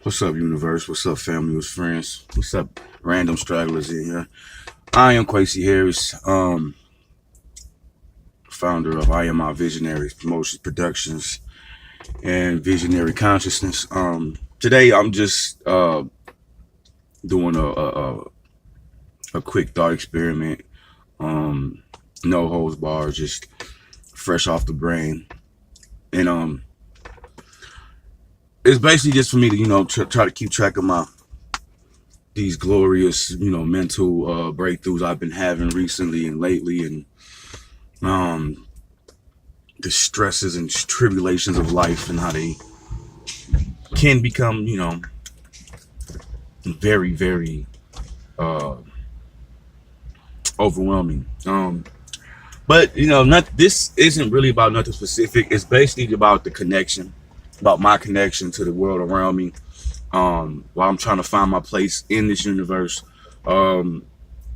What's up, universe? What's up, family? What's friends? What's up, random stragglers in here? I am Quasi Harris, founder of I Am My Visionaries Promotions Productions and Visionary Consciousness. Today I'm just doing a quick thought experiment. No holds barred, just fresh off the brain, and it's basically just for me to try to keep track of my these glorious mental breakthroughs I've been having recently and lately, and um the stresses and tribulations of life and how they can become very very uh overwhelming. But not this isn't really about nothing specific. It's basically about the connection, about my connection to the world around me, while I'm trying to find my place in this universe. And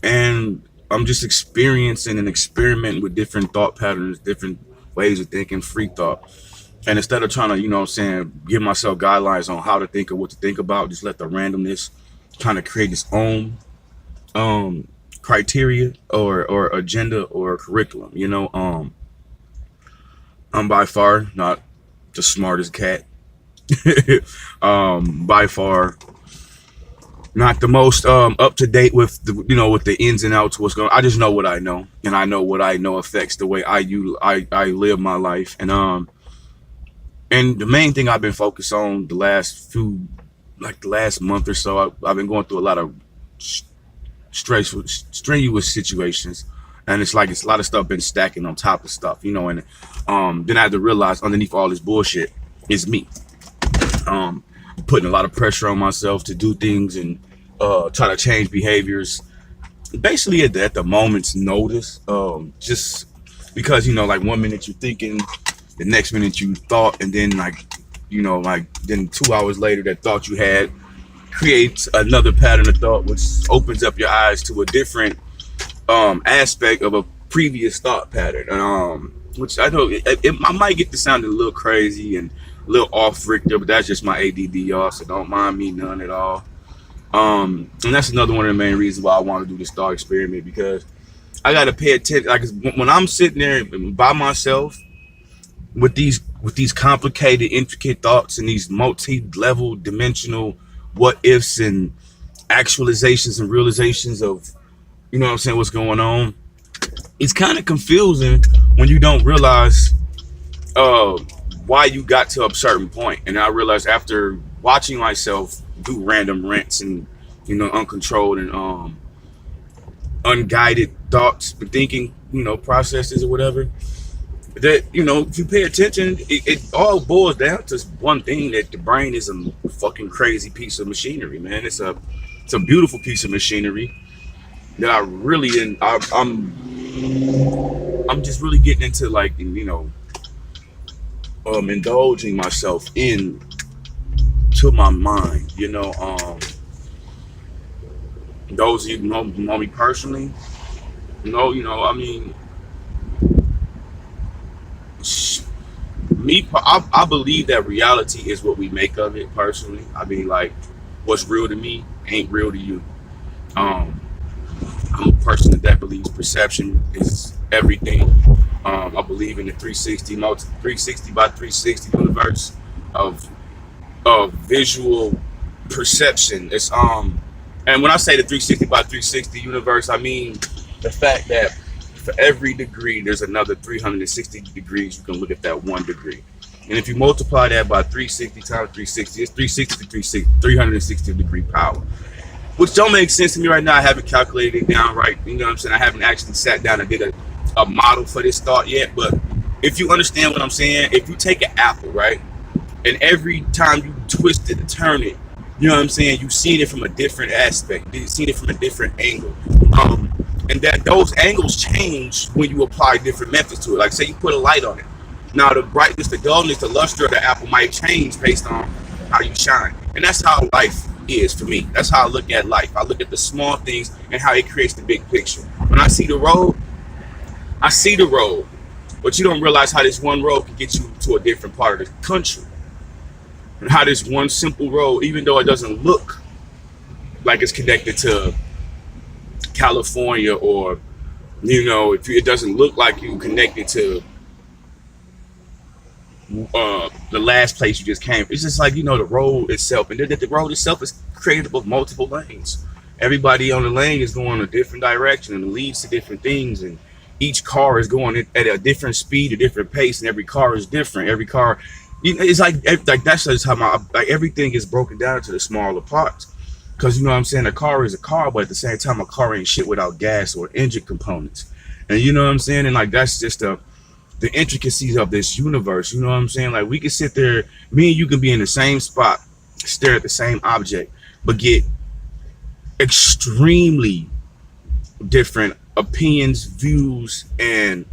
I'm just experiencing and experimenting with different thought patterns, different ways of thinking, free thought. And instead of trying to, give myself guidelines on how to think or what to think about, just let the randomness kind of create its own um criteria or agenda or curriculum. I'm by far not the smartest cat. By far not the most up to date with the ins and outs of what's going on. I just know what I know, and I know what I know affects the way I live my life. And the main thing I've been focused on the last month or so, I've been going through a lot of stressful, strenuous situations, and it's a lot of stuff been stacking on top of stuff, and then I had to realize underneath all this bullshit is me. Putting a lot of pressure on myself to do things and try to change behaviors, basically at the moment's notice. Just because like 1 minute you're thinking, the next minute you thought, and then then 2 hours later that thought you had creates another pattern of thought, which opens up your eyes to a different aspect of a previous thought pattern. Which I know I might get to sounding a little crazy and a little off Richter, but that's just my ADD, y'all. So don't mind me none at all. And that's another one of the main reasons why I want to do this thought experiment, because I got to pay attention. Like when I'm sitting there by myself with these complicated, intricate thoughts and these multi-level, dimensional what ifs and actualizations and realizations of what I'm saying, what's going on. It's kind of confusing when you don't realize why you got to a certain point. And I realized after watching myself do random rants and uncontrolled and unguided thoughts and thinking processes or whatever, that if you pay attention, it all boils down to one thing: that the brain is a fucking crazy piece of machinery, man. It's a beautiful piece of machinery that I really and I'm just really getting into, like, indulging myself in to my mind. Those of you who know me personally I mean, I believe that reality is what we make of it. Personally, I mean, like, what's real to me ain't real to you. I'm a person that believes perception is everything. I believe in the 360 by 360 universe of visual perception. It's and when I say the 360 by 360 universe, I mean the fact that for every degree there's another 360 degrees you can look at that one degree. And if you multiply that by 360 times 360, it's 360 degree power. Which don't make sense to me right now. I haven't calculated it down right. You know what I'm saying? I haven't actually sat down and did a model for this thought yet. But if you understand what I'm saying, if you take an apple, right, and every time you twist it and turn it, you know what I'm saying, you've seen it from a different aspect. You've seen it from a different angle. And that those angles change when you apply different methods to it. Like, say you put a light on it. Now the brightness, the dullness, the luster of the apple might change based on how you shine. And that's how life is for me. That's how I look at life. I look at the small things and how it creates the big picture. When I see the road, I see the road. But you don't realize how this one road can get you to a different part of the country. And how this one simple road, even though it doesn't look like it's connected to California, or if it doesn't look like you connected to the last place you just came. It's just like, the road itself, and the road itself is created of multiple lanes. Everybody on the lane is going a different direction, and it leads to different things, and each car is going at a different speed, a different pace, and every car is different. Every car, it's like that's just how everything is broken down into the smaller parts. Because you know what I'm saying, a car is a car, but at the same time, a car ain't shit without gas or engine components. And you know what I'm saying, and like that's just the intricacies of this universe. You know what I'm saying? Like, we can sit there, me and you can be in the same spot, stare at the same object, but get extremely different opinions, views, and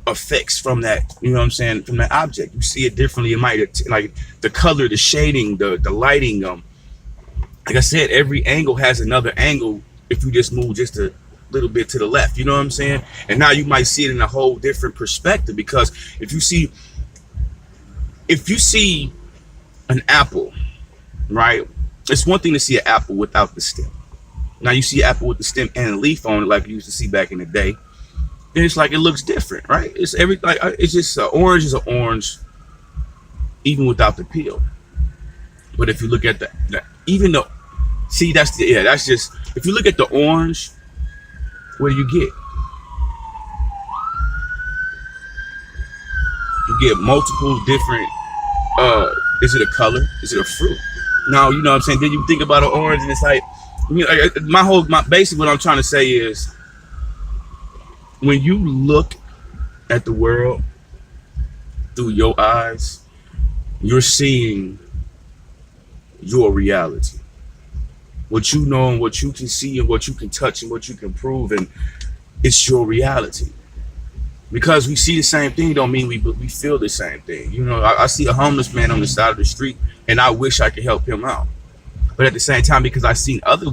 effects from that, from that object. You see it differently. It might, like the color, the shading, the lighting. Like I said, every angle has another angle if you just move just a little bit to the left. You know what I'm saying? And now you might see it in a whole different perspective, because if you see an apple, right? It's one thing to see an apple without the stem. Now you see an apple with the stem and a leaf on it, like you used to see back in the day. Then it's like it looks different, right? It's just an orange is an orange, even without the peel. But if you look at even though, see, that's just, if you look at the orange, what do you get? You get multiple different, is it a color? Is it a fruit? Now, you know what I'm saying? Then you think about an orange, and it's like, basically what I'm trying to say is, when you look at the world through your eyes, you're seeing your reality. What you know, and what you can see, and what you can touch, and what you can prove, and it's your reality. Because we see the same thing don't mean we feel the same thing. I see a homeless man on the side of the street, and I wish I could help him out. But at the same time, because I've seen other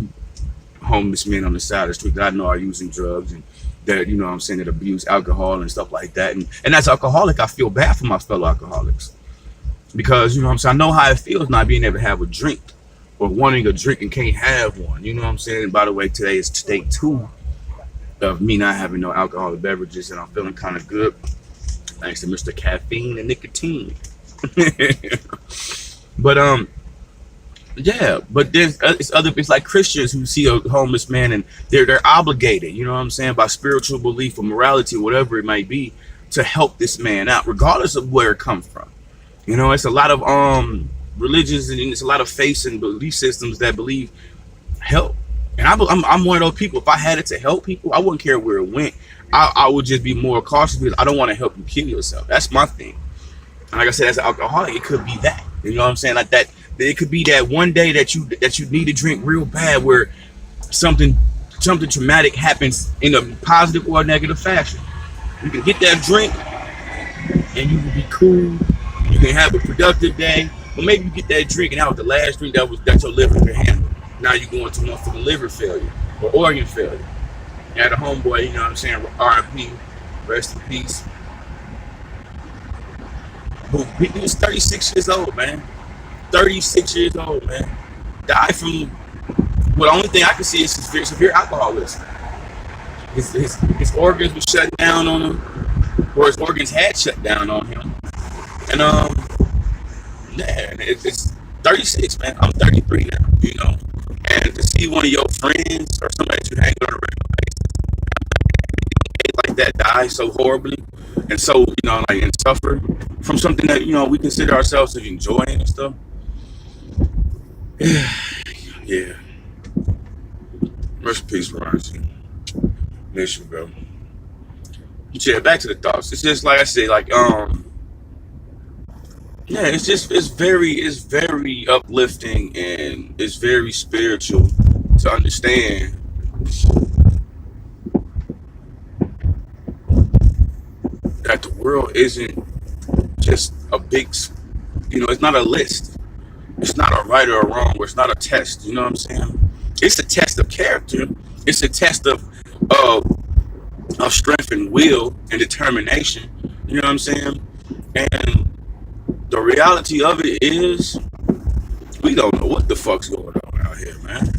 homeless men on the side of the street that I know are using drugs, and that, that abuse alcohol and stuff like that. And as an alcoholic, I feel bad for my fellow alcoholics. Because, I know how it feels not being able to have a drink, or wanting a drink and can't have one. You know what I'm saying? And by the way, today is day 2 of me not having no alcoholic beverages, and I'm feeling kind of good, thanks to Mr. Caffeine and Nicotine. But yeah, but it's like Christians who see a homeless man, and they're obligated, you know what I'm saying, by spiritual belief or morality, whatever it might be, to help this man out, regardless of where it comes from. It's a lot of religions, and it's a lot of faiths and belief systems that believe help. And I'm one of those people. If I had it to help people, I wouldn't care where it went. I would just be more cautious, because I don't want to help you kill yourself. That's my thing. And like I said, as an alcoholic, it could be that. You know what I'm saying? Like that. It could be that one day that you need to drink real bad, where something traumatic happens in a positive or a negative fashion. You can get that drink, and you can be cool. You can have a productive day. But maybe you get that drink, and that was the last drink that your liver could handle. Now you're going to one for the liver failure or organ failure. You had a homeboy, you know what I'm saying, R.I.P., rest in peace. He was 36 years old, man. 36 years old, man. Died from, well, the only thing I can see is severe alcoholism. His organs were shut down on him, or his organs had shut down on him. And yeah, it's 36, man. I'm 33 now, And to see one of your friends or somebody that you hang on a regular basis like that die so horribly, and so, and suffer from something that, we consider ourselves to be enjoying and stuff. Yeah. Rest in peace, Ryan. Nation, bro. Yeah, back to the thoughts. It's just like I said, yeah, it's very uplifting, and it's very spiritual to understand that the world isn't just a big, it's not a list. It's not a right or a wrong, or it's not a test. You know what I'm saying? It's a test of character. It's a test of strength and will and determination. You know what I'm saying? And the reality of it is, We don't know what the fuck's going on out here, man.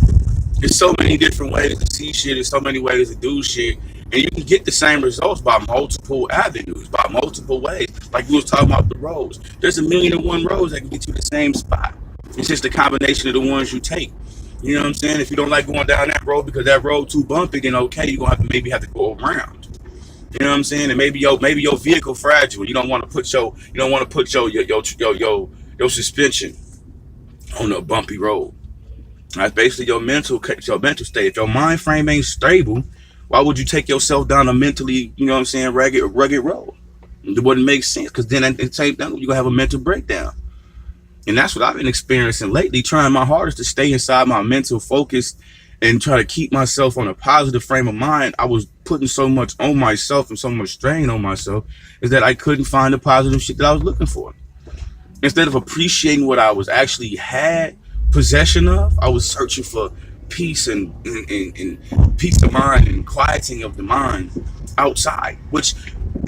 There's so many different ways to see shit. There's so many ways to do shit. And you can get the same results by multiple avenues, by multiple ways. Like we was talking about the roads. There's 1,000,001 roads that can get you the same spot. It's just a combination of the ones you take. You know what I'm saying? If you don't like going down that road because that road too bumpy, then okay, you're gonna have to go around. You know what I'm saying? And maybe your vehicle fragile. You don't want to put your suspension on a bumpy road. That's basically your mental state. If your mind frame ain't stable, why would you take yourself down a mentally, you know what I'm saying, rugged road? It wouldn't make sense, because then at the same time you're gonna have a mental breakdown. And that's what I've been experiencing lately, trying my hardest to stay inside my mental focus and try to keep myself on a positive frame of mind. I was putting so much on myself and so much strain on myself is that I couldn't find the positive shit that I was looking for. Instead of appreciating what I was actually had possession of, I was searching for peace and peace of mind and quieting of the mind outside, which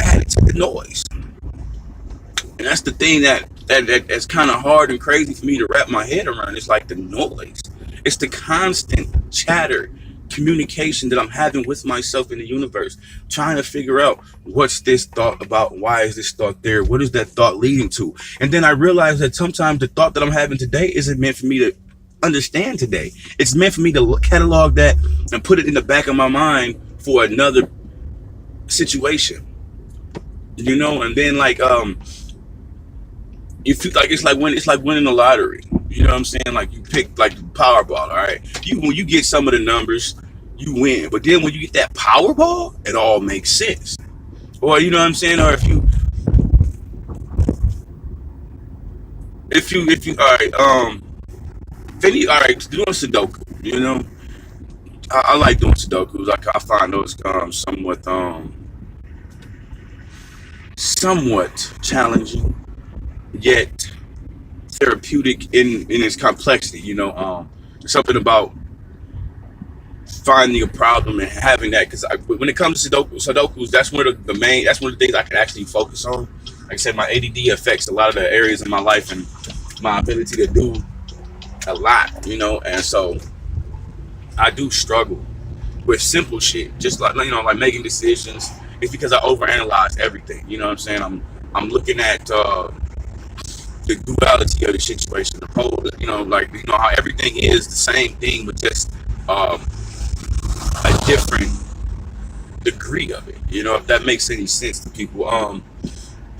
added to the noise. And that's the thing that's kind of hard and crazy for me to wrap my head around. It's like the noise. It's the constant chatter, communication that I'm having with myself in the universe, trying to figure out what's this thought about, why is this thought there, what is that thought leading to. And then I realized that sometimes the thought that I'm having today isn't meant for me to understand today. It's meant for me to catalog that and put it in the back of my mind for another situation, you know. And then like you feel like it's like winning the lottery. You know what I'm saying? Like you pick like the Powerball, all right? When you get some of the numbers, you win. But then when you get that Powerball, it all makes sense. Or you know what I'm saying? Or if you all right, doing Sudoku, you know, I like doing Sudokus. I find those somewhat challenging, yet therapeutic in its complexity. You know, something about finding a problem and having that, because when it comes to Sudokus, that's one of the things I can actually focus on. Like I said, my ADD affects a lot of the areas of my life and my ability to do a lot, you know. And so I do struggle with simple shit, just like, you know, like making decisions. It's because I overanalyze everything. You know what I'm saying? I'm looking at the duality of the situation, the whole, you know, like, you know, how everything is the same thing, but just a different degree of it. You know, if that makes any sense to people.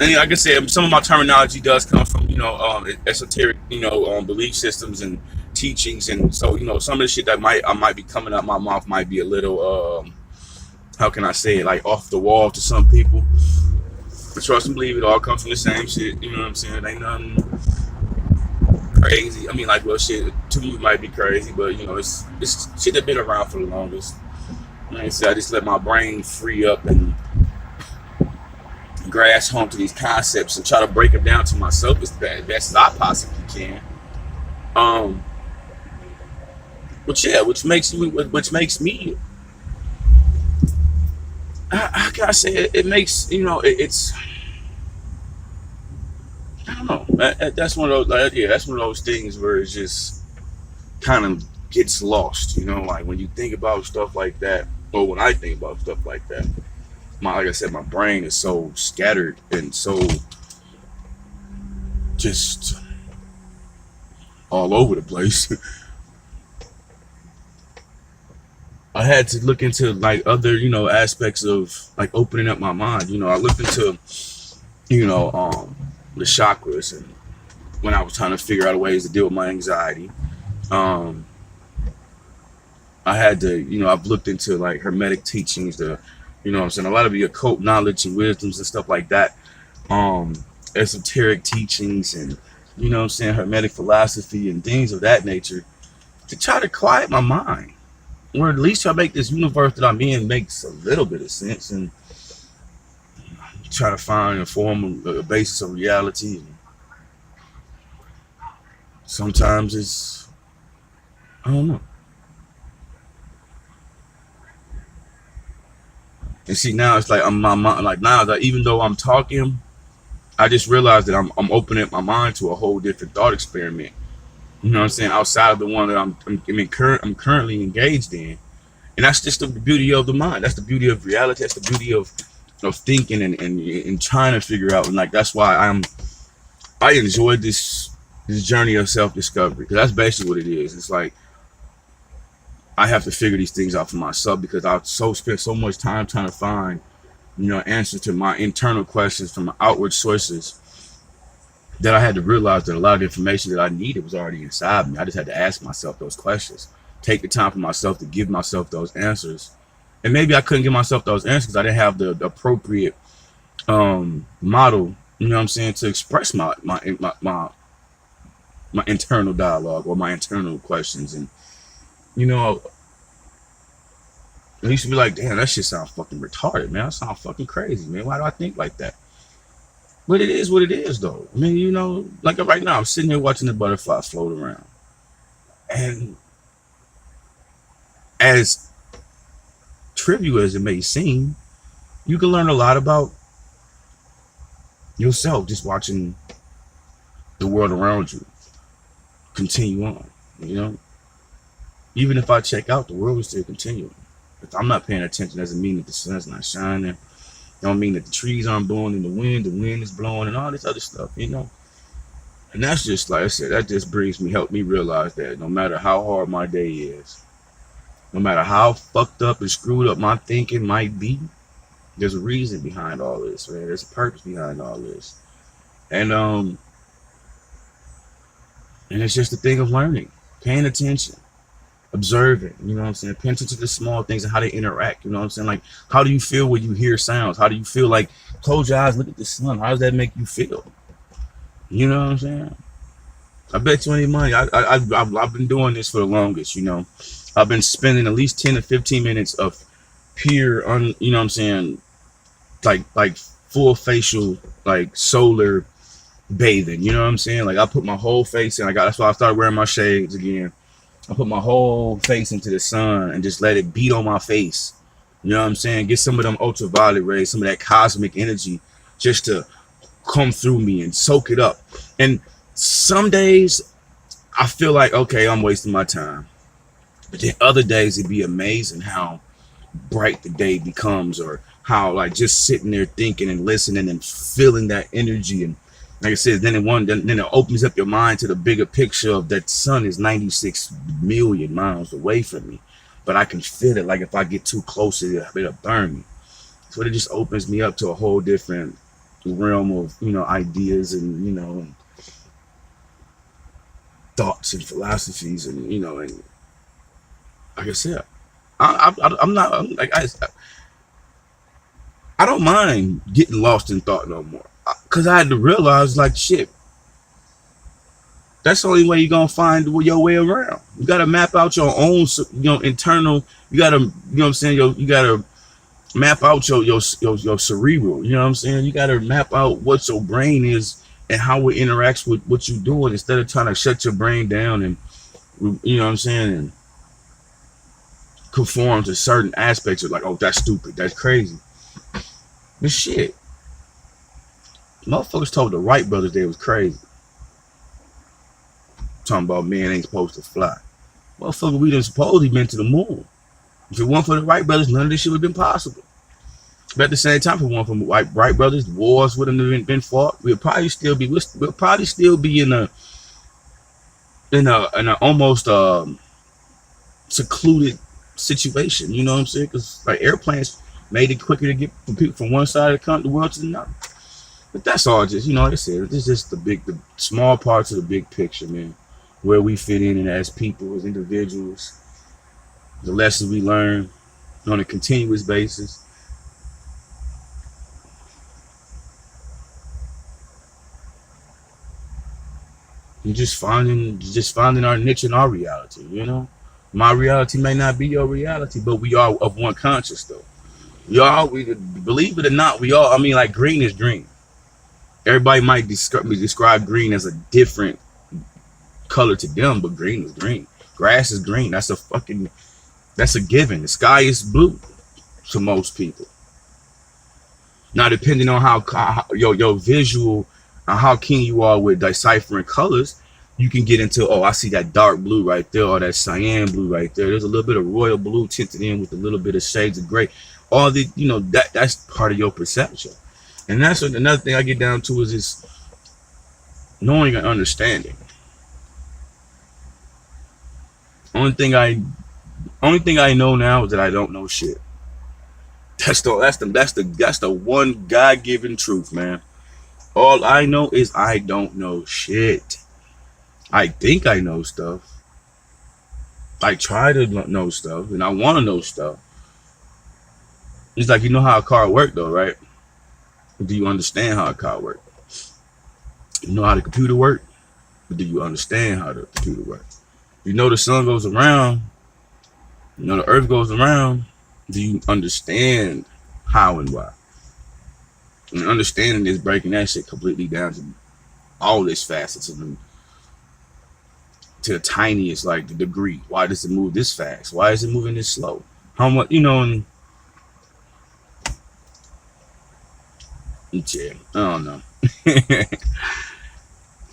And like I said, some of my terminology does come from, you know, esoteric, you know, belief systems and teachings, and so, you know, some of the shit that I might be coming out my mouth might be a little, how can I say it, like off the wall to some people. But trust and believe, it all comes from the same shit. You know what I'm saying? It ain't nothing crazy. I mean, like, well, shit to you might be crazy, but you know, it's shit that been around for the longest. Like I said, I just let my brain free up and grasp home to these concepts and try to break them down to myself as best as I possibly can. But yeah, which makes me, I gotta say, it makes, you know, it's, I don't know. That's one of those, that's one of those things where it just kind of gets lost, you know, like when you think about stuff like that, or when I think about stuff like that, like I said, my brain is so scattered and so just all over the place. I had to look into like other, you know, aspects of like opening up my mind. You know, I looked into, you know, the chakras, and when I was trying to figure out ways to deal with my anxiety, I had to, you know, I've looked into like Hermetic teachings, the, you know what I'm saying, a lot of the occult knowledge and wisdoms and stuff like that, esoteric teachings, and, you know what I'm saying, Hermetic philosophy and things of that nature, to try to quiet my mind, or at least try to make this universe that I'm in makes a little bit of sense, and try to find a basis of reality. Sometimes it's, I don't know. And see, now it's like my mind, like now that even though I'm talking, I just realized that I'm opening my mind to a whole different thought experiment. You know what I'm saying? Outside of the one that I'm currently engaged in. And that's just the beauty of the mind. That's the beauty of reality. That's the beauty of thinking and trying to figure out. And like that's why I enjoy this journey of self discovery, because that's basically what it is. It's like I have to figure these things out for myself, because I've spent so much time trying to find answers to my internal questions from outward sources, that I had to realize that a lot of the information that I needed was already inside me. I just had to ask myself those questions, take the time for myself to give myself those answers. And maybe I couldn't give myself those answers because I didn't have the appropriate model, you know what I'm saying, to express my internal dialogue or my internal questions. And you know, I used to be like, damn, that shit sounds fucking retarded, man. That sounds fucking crazy, man. Why do I think like that? But it is what it is, though. I mean, like right now, I'm sitting here watching the butterfly float around. And as trivial as it may seem, you can learn a lot about yourself just watching the world around you continue on, Even if I check out, the world is still continuing. If I'm not paying attention, doesn't mean that the sun's not shining. Don't mean that the trees aren't blowing in the wind is blowing, and all this other stuff, And that's just, like I said, that just help me realize that no matter how hard my day is, no matter how fucked up and screwed up my thinking might be, there's a reason behind all this, man. There's a purpose behind all this. And it's just a thing of learning, paying attention, observing, paying attention to the small things and how they interact, like how do you feel when you hear sounds? How do you feel? Like, close your eyes, look at the sun, how does that make you feel? You know what I'm saying? I bet you any money, I've been doing this for the longest. I've been spending at least 10 to 15 minutes of pure like full facial, like solar bathing, like I put my whole face in. That's why I started wearing my shades again. I put my whole face into the sun and just let it beat on my face. You know what I'm saying? Get some of them ultraviolet rays, some of that cosmic energy just to come through me and soak it up. And some days I feel like, okay, I'm wasting my time. But then other days it'd be amazing how bright the day becomes, or how like just sitting there thinking and listening and feeling that energy. And like I said, then it opens up your mind to the bigger picture of that sun is 96 million miles away from me, but I can feel it. Like if I get too close, it'll burn me. So it just opens me up to a whole different realm of ideas and thoughts and philosophies, and and like I said, I'm not like I don't mind getting lost in thought no more, because I had to realize, like, shit, that's the only way you're gonna find your way around. You gotta map out your own internal. You gotta, what I'm saying, you gotta map out your cerebral. You know what I'm saying? You gotta map out what your brain is and how it interacts with what you're doing, instead of trying to shut your brain down and what I'm saying, and conform to certain aspects of, like, oh, that's stupid, that's crazy. But shit, motherfuckers told the Wright brothers they was crazy. Talking about men ain't supposed to fly. Motherfucker, we done supposedly been to the moon. If it weren't for the Wright brothers, none of this shit would have been possible. But at the same time, if it weren't for the Wright brothers, wars wouldn't have been fought. We'll probably still be in a almost secluded situation. You know what I'm saying? Because like airplanes made it quicker to get people from one side of the world to the other. But that's all just, like I said, it's just the small parts of the big picture, man. Where we fit in, and as people, as individuals, the lessons we learn on a continuous basis. And just finding our niche in our reality, My reality may not be your reality, but we are of one conscious, though. We believe it or not, like green is green. Everybody might describe green as a different color to them, but green is green. Grass is green. That's a given. The sky is blue to most people. Now, depending on how your visual, how keen you are with deciphering colors, you can get into, oh, I see that dark blue right there, or that cyan blue right there. There's a little bit of royal blue tinted in with a little bit of shades of gray. All the, that's part of your perception. And that's another thing I get down to is this knowing and understanding. Only thing I know now is that I don't know shit. That's the one God-given truth, man. All I know is I don't know shit. I think I know stuff. I try to know stuff, and I want to know stuff. It's like, you know how a car works, though, right? Do you understand how a car works? You know how the computer works, but do you understand how the computer works? You know the sun goes around. You know the earth goes around. Do you understand how and why? And understanding is breaking that shit completely down to all its facets and to the tiniest, like the degree. Why does it move this fast? Why is it moving this slow? How much, and yeah, I don't know.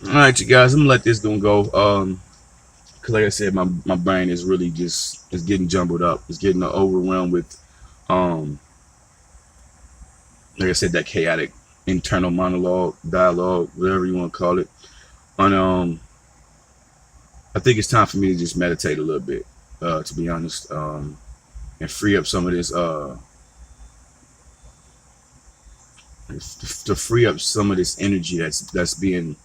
All right, you guys, I'm gonna let this one go. Cause like I said, my brain is really just getting jumbled up. It's getting overwhelmed with, like I said, that chaotic internal monologue, dialogue, whatever you want to call it. And I think it's time for me to just meditate a little bit, to be honest, and free up some of this, to free up some of this energy that's being,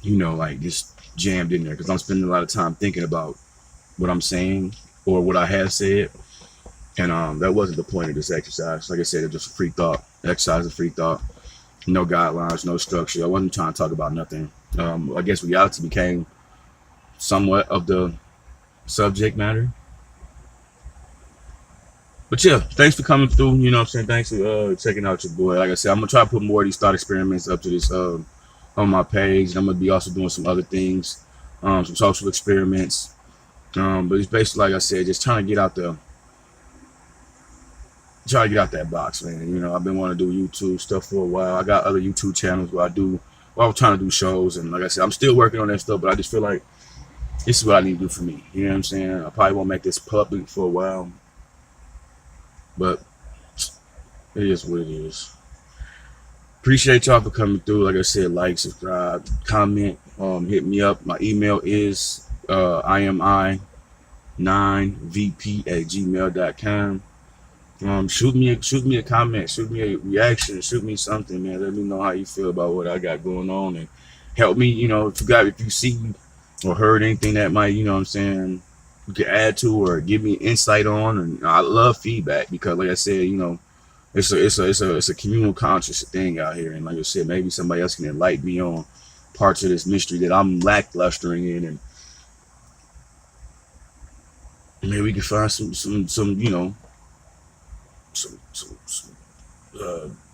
like just jammed in there. Because I'm spending a lot of time thinking about what I'm saying or what I have said, and that wasn't the point of this exercise. Like I said, it's just a free thought exercise, a free thought, no guidelines, no structure. I wasn't trying to talk about nothing. I guess reality became somewhat of the subject matter. But yeah, thanks for coming through. You know what I'm saying? Thanks for checking out your boy. Like I said, I'm gonna try to put more of these thought experiments up to this on my page. And I'm gonna be also doing some other things, some social experiments. But it's basically, like I said, just trying to get out there. Try to get out that box, man. I've been wanting to do YouTube stuff for a while. I got other YouTube channels where I'm trying to do shows, and like I said, I'm still working on that stuff, but I just feel like this is what I need to do for me. You know what I'm saying? I probably won't make this public for a while, but it is what it is. Appreciate y'all for coming through. Like I said, like, subscribe, comment, hit me up. My email is imi9vp@gmail.com. Shoot me a comment, shoot me a reaction, shoot me something, man. Let me know how you feel about what I got going on, and help me, if you see or heard anything that might, you can add to or give me insight on. And I love feedback, because like I said, it's a communal conscious thing out here. And like I said, maybe somebody else can enlighten me on parts of this mystery that I'm lacklustering in, and maybe we can find some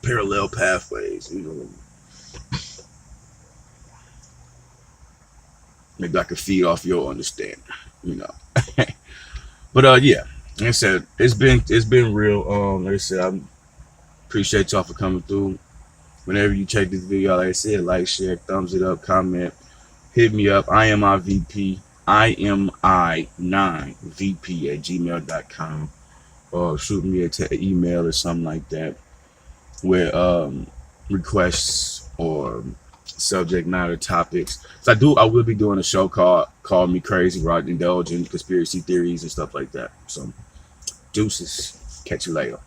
parallel pathways. Maybe I could feed off your understanding. But yeah, like I said, it's been real. Like I said, I appreciate y'all for coming through. Whenever you check this video, like I said, like, share, thumbs it up, comment, hit me up. IMI9VP@gmail.com. Or shoot me an email or something like that, where requests or subject matter topics. So I will be doing a show called Call Me Crazy, where I indulge in conspiracy theories and stuff like that. So deuces, catch you later.